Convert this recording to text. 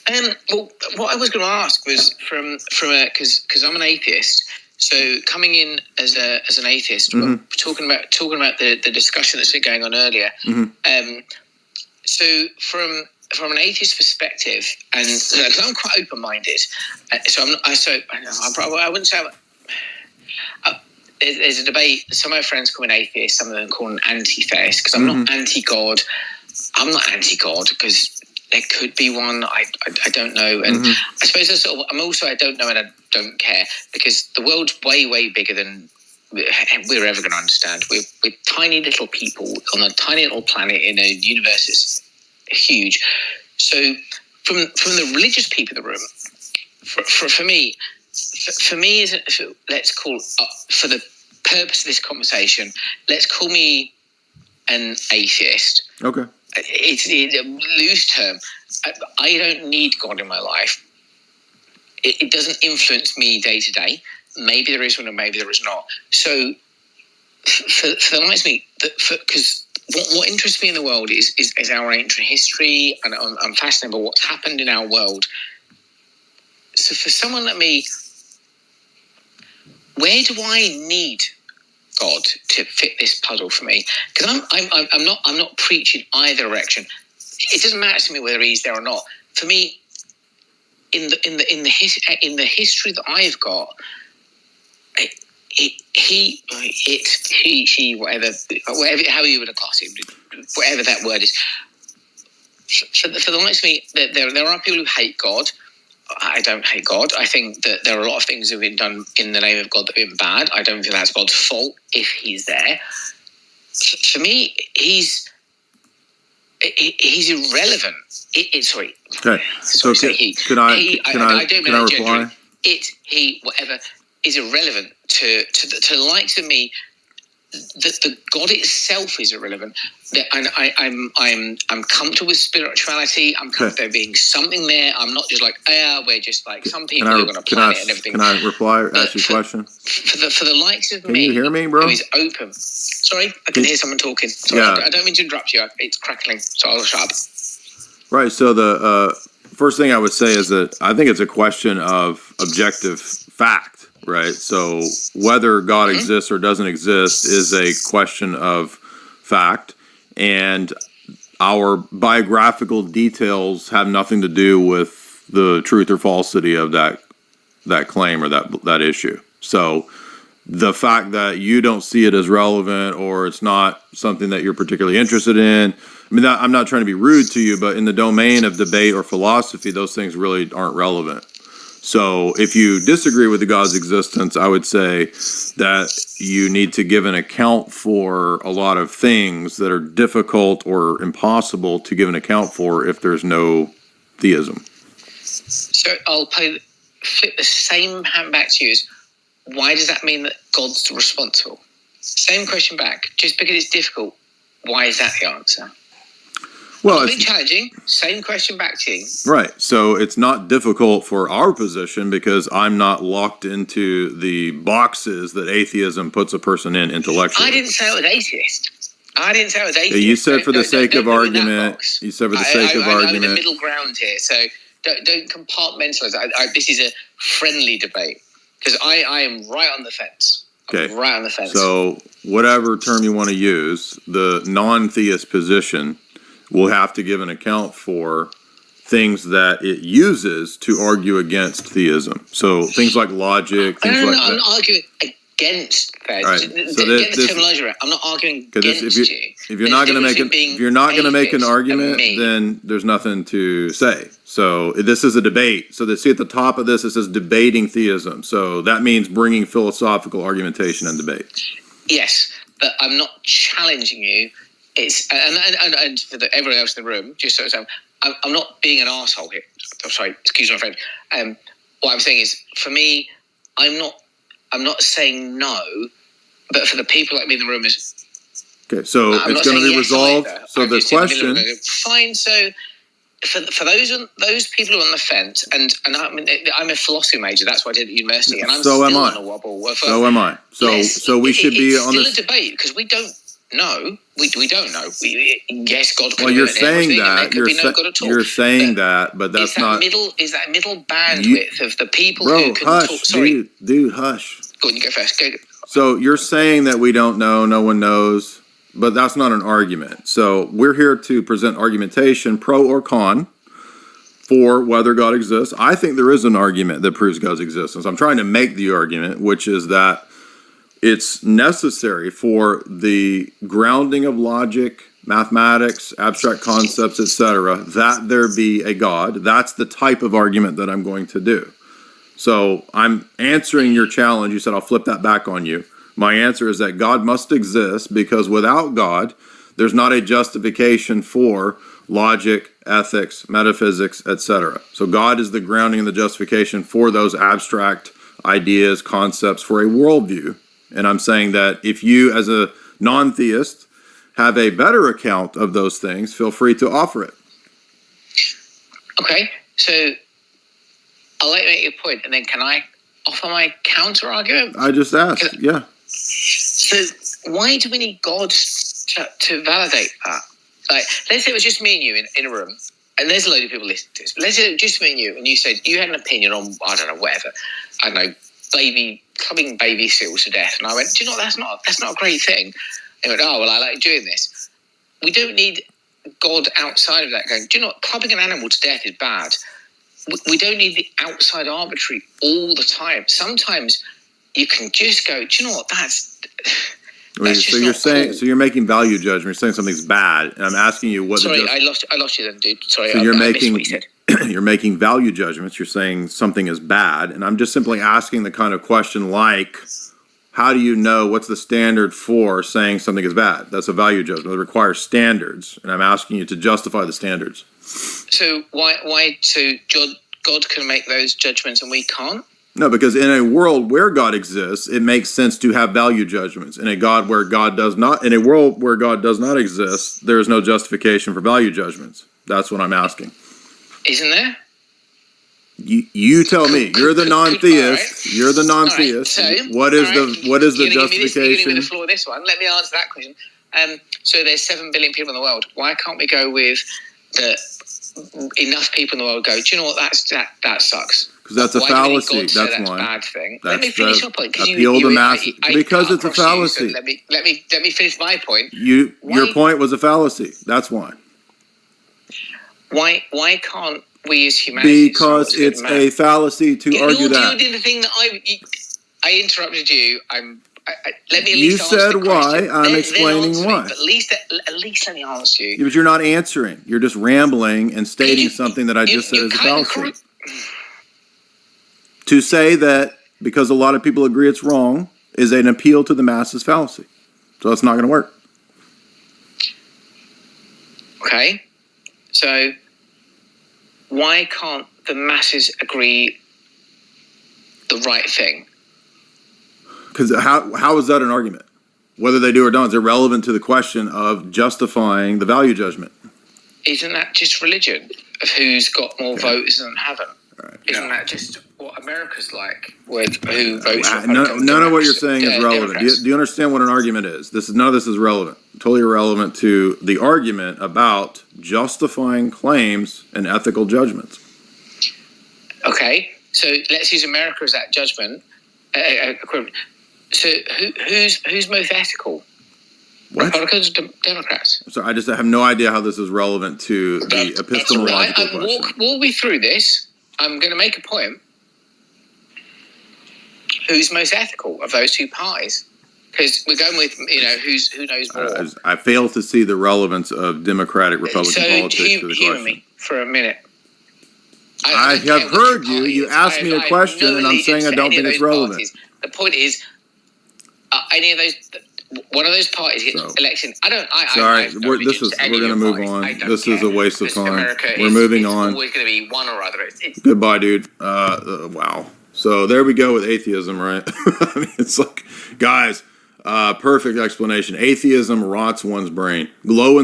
Well, what I was going to ask was from because I'm an atheist. So coming in as an atheist, Mm-hmm. talking about the discussion that's been going on earlier. Mm-hmm. So from an atheist perspective, and because I'm quite open-minded, so I wouldn't say. There's a debate. Some of my friends call me an atheist. Some of them call me an anti-theist because I'm not anti-God. I'm not anti-God because there could be one. I don't know. And I suppose that's sort of, I'm also I don't know and I don't care because the world's way, way bigger than we're ever going to understand. We're tiny little people on a tiny little planet in a universe that's huge. So from the religious people in the room, for me, let's call for the purpose of this conversation, let's call me an atheist. Okay. It's a loose term. I don't need God in my life. It doesn't influence me day to day. Maybe there is one, or maybe there is not. So, for the life of me, because what interests me in the world is our ancient history, and I'm fascinated by what's happened in our world. So, for someone like me, where do I need God to fit this puzzle for me? Because I'm not preaching either direction. It doesn't matter to me whether he's there or not. For me, in the history that I've got, he whatever how you would class it, whatever that word is. For the likes of me, there are people who hate God. I don't hate God. I think that there are a lot of things that have been done in the name of God that have been bad. I don't think that's God's fault if he's there. For me, he's irrelevant. Sorry. Okay. So can I reply? He, whatever, is irrelevant to the likes of me. The God itself is irrelevant. I'm comfortable with spirituality. I'm comfortable there being something there. I'm not just like, we're just like some people who are on a planet and everything. Can I reply or ask you a question? For the likes of me, can you hear me, bro? Who is open. Sorry, I can hear someone talking. Sorry, yeah. I don't mean to interrupt you. It's crackling, so I'll shut up. Right. So the first thing I would say is that I think it's a question of objective fact. Right. So whether God exists or doesn't exist is a question of fact, and our biographical details have nothing to do with the truth or falsity of that claim or that issue. So the fact that you don't see it as relevant or it's not something that you're particularly interested in, I mean, I'm not trying to be rude to you, but in the domain of debate or philosophy, those things really aren't relevant. So if you disagree with the God's existence, I would say that you need to give an account for a lot of things that are difficult or impossible to give an account for if there's no theism. So I'll flip the same hand back to you. Why does that mean that God's responsible? Same question back. Just because it's difficult, why is that the answer? Well, it's challenging. Same question back to you. Right. So it's not difficult for our position because I'm not locked into the boxes that atheism puts a person in intellectually. I didn't say I was atheist. You said for the sake of argument. You said for the sake of argument. I'm in the middle ground here, so don't compartmentalize. This is a friendly debate because I am right on the fence. Okay. I'm right on the fence. So whatever term you want to use, the non-theist position will have to give an account for things that it uses to argue against theism. So things like logic, things like that. I'm not arguing against that. Right. So get the terminology right. I'm not arguing against you. If you're not going to make an argument, then there's nothing to say. So this is a debate. So see at the top of this, it says debating theism. So that means bringing philosophical argumentation and debate. Yes, but I'm not challenging you. It's and for everyone else in the room, just so I'm not being an arsehole here. I'm sorry, excuse my friend. What I'm saying is, for me, I'm not saying no, but for the people like me in the room is okay. So it's going to be resolved. So the question, fine. So for those people who are on the fence, and I'm a philosophy major. That's what I did at university, and I'm still on a wobble. So am I. So we should be on this. It's still a debate because we don't know. We don't know. Yes, God could Well, have you're been saying everything, and that. there could be no God at all. You're saying that, but that's not. Is that middle bandwidth of the people who can hush, talk? Sorry, dude, hush. go on, you go first. Go. So you're saying that we don't know, no one knows, but that's not an argument. So we're here to present argumentation, pro or con, for whether God exists. I think there is an argument that proves God's existence. I'm trying to make the argument, which is that it's necessary for the grounding of logic, mathematics, abstract concepts, etc., that there be a God. That's the type of argument that I'm going to do. So I'm answering your challenge. You said I'll flip that back on you. My answer is that God must exist because without God, there's not a justification for logic, ethics, metaphysics, etc. So God is the grounding and the justification for those abstract ideas, concepts, for a worldview. And I'm saying that if you, as a non-theist, have a better account of those things, feel free to offer it. Okay, so I'll let you make your point, and then can I offer my counter argument? I just asked, yeah. So why do we need God to validate that? Like, let's say it was just me and you in a room, and there's a load of people listening to this. Let's say it was just me and you, and you said you had an opinion on, I don't know, whatever. I don't know, clubbing baby seals to death. And I went, do you know what, that's not a great thing. They went, oh, well, I like doing this. We don't need God outside of that going, do you know what, clubbing an animal to death is bad. We don't need the outside arbitrary all the time. Sometimes you can just go, do you know what, that's so you're saying, cool. So you're making value judgment. You're saying something's bad, and I'm asking you what. Sorry, I lost you then, dude. Sorry, so I missed what you said. You're making value judgments. You're saying something is bad, and I'm just simply asking the kind of question like, how do you know what's the standard for saying something is bad? That's a value judgment. It requires standards, and I'm asking you to justify the standards. So why? So God can make those judgments and we can't? No, because in a world where God exists, it makes sense to have value judgments. In a world where God does not exist, there is no justification for value judgments. That's what I'm asking. Isn't there? You tell me. You're the non-theist. You're the non-theist. Right. So, what is the justification? You're giving me the floor of this one. Let me answer that question. So there's 7 billion people in the world. Why can't we go with enough people in the world go, do you know what, that sucks? Because that's a fallacy. That's one. Bad thing. Let me finish your point. Appeal to masses. Because it's a fallacy. So let me finish my point. Your point was a fallacy. That's why. Why can't we as humanity? Because it's a fallacy to argue that. You did the thing that I interrupted you. Let me at you least said answer why. I'm explaining why. But at least let me answer you. But you're not answering. You're just rambling and stating something that I just said is a fallacy. To say that because a lot of people agree it's wrong is an appeal to the masses fallacy. So it's not going to work. Okay. So why can't the masses agree the right thing? Because how is that an argument? Whether they do or don't is irrelevant to the question of justifying the value judgment. Isn't that just religion of who's got more votes and haven't? Right. Isn't that just what America's like with who votes? None of what you're saying is relevant. Do you understand what an argument is? None of this is relevant. Totally irrelevant to the argument about justifying claims and ethical judgments. Okay, so let's use America as that judgment. So who's most ethical? What? Republicans or Democrats? So I just have no idea how this is relevant to the epistemological question. Walk me through this. I'm going to make a point. Who's most ethical of those two parties? Because we're going with, who knows more. I fail to see the relevance of Democratic Republican politics to the question. Me for a minute. I have heard you. You asked me a question, and I'm saying I don't think it's relevant. Parties. The point is, any of those, one of those parties gets elected. Sorry, we're going to move on. This is a waste of time. We're moving on. It's always going to be one or other. Goodbye, dude. Wow. So there we go with atheism, right? I mean, it's like, guys, perfect explanation. Atheism rots one's brain. Glow in the